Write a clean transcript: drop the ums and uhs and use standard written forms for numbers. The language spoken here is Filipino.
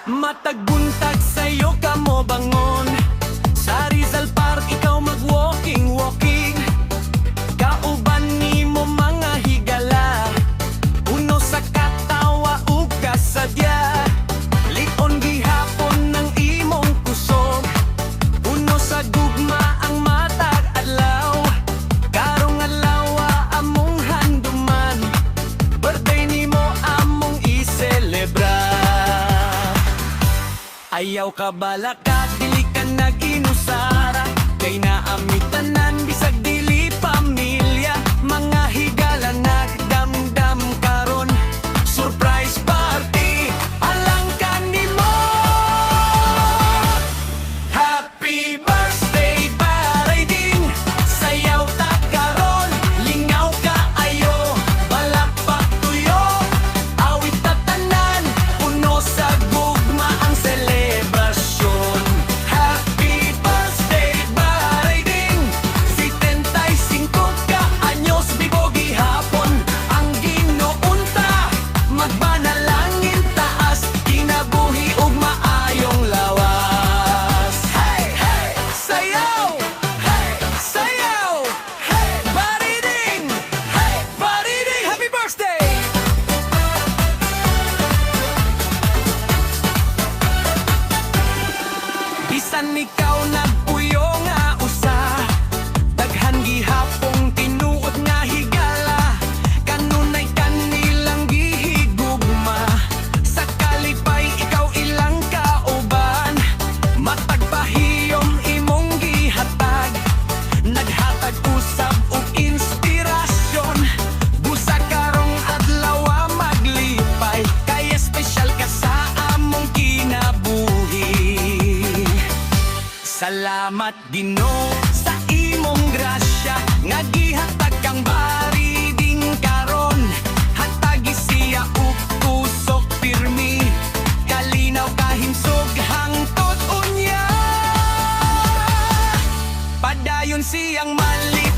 Matag buntag sa'yo ka mo bangon. Sa Rizal Park ikaw mag-walking. Kauban ni mo mga higala. Uno sa katawa ug kasadya. Lion gihapon ng imong kusog. Uno sa gugma ang matag adlaw. Karong adlaw among handuman. Birthday nimo among i-celebra. Ayaw ka balaka, dili ka nag-inusara. Kay naami tanan, bisag dili pamilya. Mga higala nagdamdam karon. Surprise party, alang ka nimo. Happy birthday, Baray-ding. Sayaw ta karon, lingaw ka ayo. Balakpak tuyo, awit ta tanan. Puno sa gugma ang celebration. Happy birthday, Baray-ding. 75 ka anyos, bigo gihapon. Ang ginuunta, magbanalangin taas. Kinabuhi ug maayong lawas. Hey, hey, sayaw! Hey, sayaw! Hey, Baray-ding! Hey, Baray-ding! Happy birthday! Bisan ikaw nagpuyo nga usa, daghan gihapong tinuod nga higala. Kanunay kanilang gihigugma, sa kalipay ikaw ilang kauban. Matag pahiyom imong gihatag, naghatag usab ug inspirasyon. Busa karong adlaw maglipay, kay espesyal ka sa among kinabuhi. Salamat Ginoo sa imong grasya, nga gihatag kang Baray-ding karon. Hatagi siya ug kusog pirmi, kalinaw kahinsog hangtod unya. Padayon siyang mali